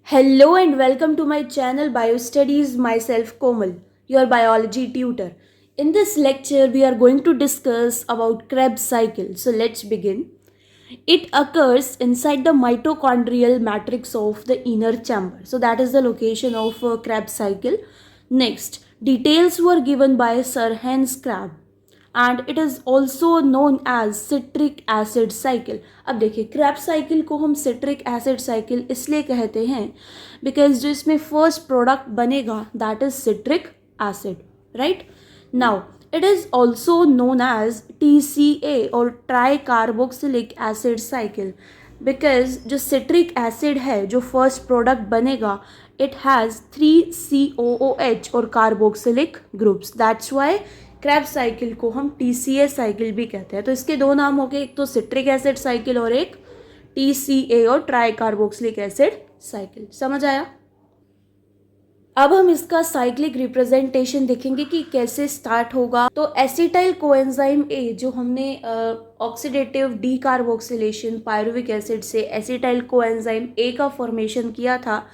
Hello and welcome to my channel BioStudies. Myself Komal, your biology tutor. In this lecture, we are going to discuss about Krebs cycle. So let's begin. It occurs inside the mitochondrial matrix of the inner chamber. So that is the location of Krebs cycle. Next, details were given by Sir Hans Crabbe and it is also known as citric acid cycle. अब देखिए Krebs cycle को हम citric acid cycle इसलिए कहते हैं because जो इसमें first product बनेगा that is citric acid, right? Now it is also known as TCA और tricarboxylic acid cycle because जो citric acid है जो first product बनेगा it has 3 COOH और carboxylic groups. That's why Krebs cycle को हम TCA cycle भी कहते हैं. तो इसके दो नाम हो गए, एक तो सिट्रिक एसिड साइकिल और एक TCA और ट्राइकार्बोक्सिलिक एसिड साइकिल. समझ आया? अब हम इसका साइक्लिक रिप्रेजेंटेशन देखेंगे कि कैसे स्टार्ट होगा. तो एसिटाइल कोएंजाइम ए जो हमने ऑक्सीडेटिव डीकार्बोक्सिलेशन पायरुविक एसिड से एसिटाइल कोएंजाइम ए का फॉर्मेशन किया था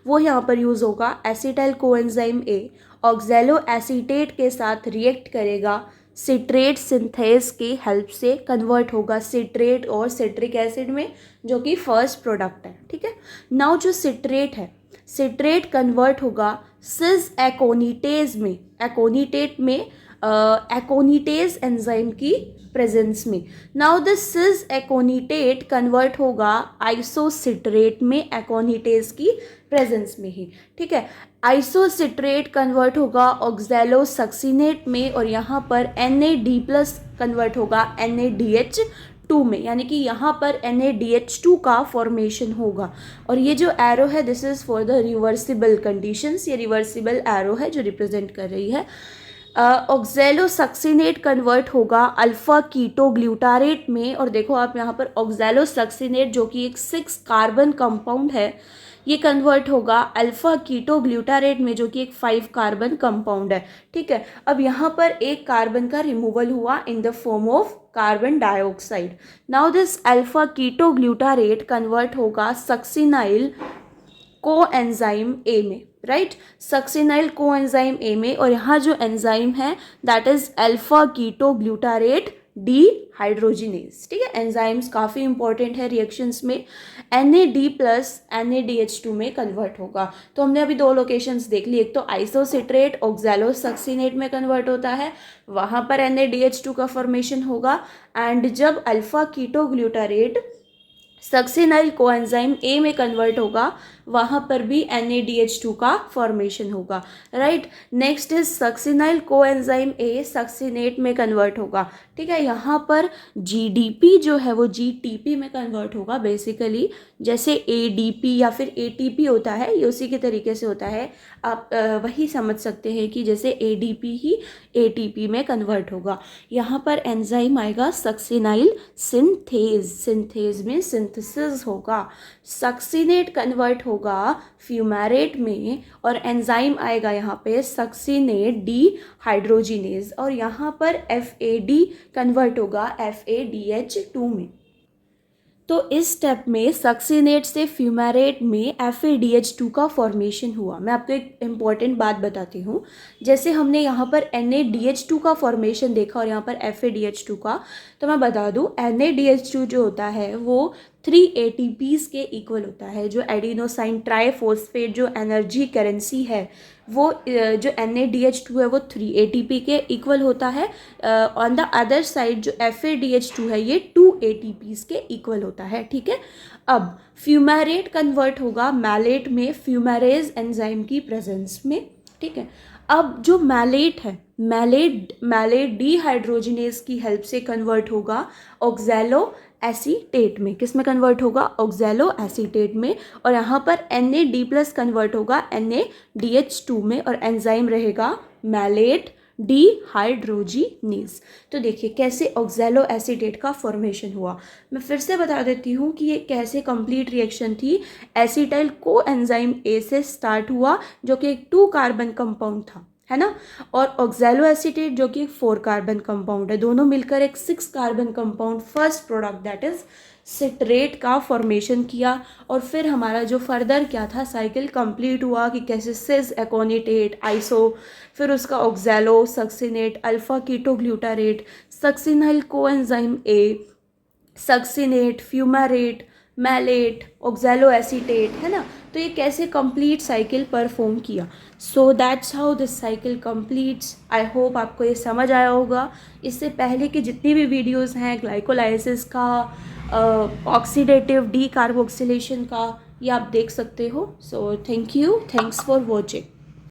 वो यहाँ पर यूज़ होगा. Acetyl coenzyme A oxalo acetate के साथ रिएक्ट करेगा, सिट्रेट सिंथेस के हेल्प से कन्वर्ट होगा सिट्रेट और सिट्रिक एसिड में जो कि फर्स्ट प्रोडक्ट है. ठीक है. नाउ जो सिट्रेट है सिट्रेट कन्वर्ट होगा सिस एकोनिटेज में, एकोनिटेट में एकोनिटेज एंजाइम की प्रेजेंस में. Now the cis aconitate convert होगा आइसोसिट्रेट में एकोनिटेज की प्रेजेंस में ही. ठीक है. आइसोसिट्रेट कन्वर्ट होगा ऑक्सैलो सक्सिनेट में और यहाँ पर NAD+ कन्वर्ट होगा NADH2 में, यानी कि यहाँ पर NADH2 का फॉर्मेशन होगा. और ये जो एरो है this is for the reversible conditions. ये रिवर्सिबल एरो है जो रिप्रेजेंट कर रही है. ऑक्सैलो सक्सिनेट कन्वर्ट होगा अल्फा कीटो ग्लूटारेट में. और देखो आप यहाँ पर ऑक्सैलो सक्सिनेट जो कि एक 6 कार्बन कंपाउंड है ये कन्वर्ट होगा अल्फा कीटो ग्लूटारेट में जो कि एक 5 कार्बन कंपाउंड है. ठीक है. अब यहाँ पर एक कार्बन का रिमूवल हुआ in the form of carbon dioxide. Now this alpha keto glutarate convert होगा सक्सिनाइल कोएंजाइम ए में, राइट. सक्सिनाइल कोएंजाइम ए में और यहाँ जो एंजाइम है that is alpha keto glutarate dehydrogenase. ठीक है. एंजाइम्स काफ़ी इंपॉर्टेंट है रिएक्शंस में. NAD+ NADH2 में कन्वर्ट होगा. तो हमने अभी दो लोकेशंस देख ली, एक तो आइसोसिट्रेट ऑक्सैलो सक्सिनेट में कन्वर्ट होता है, वहाँ पर NADH2 का फॉर्मेशन होगा. एंड जब alpha keto glutarate succinyl coenzyme A में कन्वर्ट होगा वहाँ पर भी NADH2 का फॉर्मेशन होगा, right. Next is succinyl coenzyme A succinate में कन्वर्ट होगा. ठीक है. यहाँ पर GDP जो है वो GTP में कन्वर्ट होगा. बेसिकली जैसे ADP या फिर ATP होता है ये उसी के तरीके से होता है. आप वही समझ सकते हैं कि जैसे ADP ही ATP में कन्वर्ट होगा. यहाँ पर एंजाइम आएगा सक्सिनाइल सिंथेज, सिंथेज में सिंथेसिस होगा. सक्सिनेट कन्वर्ट होगा फ्यूमेरेट में और एंजाइम आएगा यहाँ पे सक्सिनेट डीहाइड्रोजिनेज और यहाँ पर FAD कन्वर्ट होगा FADH2 में. तो इस स्टेप में सक्सिनेट से फ्यूमेरेट में FADH2 का फॉर्मेशन हुआ. मैं आपको एक इम्पॉर्टेंट बात बताती हूँ. जैसे हमने यहाँ पर NADH2 का फॉर्मेशन देखा और यहाँ पर FADH2 का, तो मैं बता दूँ NADH2 जो होता है वो 3 ATPs के इक्वल होता है. जो एडिनोसाइन ट्राइफॉस्फेट जो एनर्जी करेंसी है वो जो NADH2 है वो 3 ATP के इक्वल होता है. ऑन द अदर साइड जो FADH2 है ये 2 ATPs के इक्वल होता है. ठीक है. अब फ्यूमेरेट कन्वर्ट होगा मैलेट में फ्यूमेरेज एंजाइम की प्रेजेंस में. ठीक है. अब जो मैलेट है मैलेट डीहाइड्रोजिनेज की हेल्प से कन्वर्ट होगा ऑक्सैलो एसीटेट में. किस में कन्वर्ट होगा? ऑक्सैलो एसीटेट में. और यहाँ पर NAD+ कन्वर्ट होगा NADH2 में और एंजाइम रहेगा मैलेट डीहाइड्रोजिनेज. तो देखिए कैसे ऑक्सैलो एसीटेट का फॉर्मेशन हुआ. मैं फिर से बता देती हूँ कि ये कैसे कंप्लीट रिएक्शन थी. एसिटाइल कोएंजाइम ए से स्टार्ट हुआ जो कि एक 2 कार्बन कंपाउंड था, है ना. और ऑक्सैलो एसीटेट जो कि एक 4 कार्बन कंपाउंड है, दोनों मिलकर एक 6 carbon compound first product that is citrate का फॉर्मेशन किया, और फिर हमारा जो फर्दर क्या था साइकिल कंप्लीट हुआ कि कैसे सिस एकोनिटेट आइसो, फिर उसका oxalo succinate alpha ketoglutarate succinyl coenzyme A, succinate fumarate malate oxalo acetate, है ना। तो ये कैसे कंप्लीट साइकिल परफॉर्म किया। So that's how this cycle completes. I hope आपको ये समझ आया होगा। इससे पहले की जितनी भी वीडियोस हैं ग्लाइकोलाइसिस का, ऑक्सीडेटिव डी कार्बोक्सिलेशन का, ये आप देख सकते हो। So thank you, thanks for watching.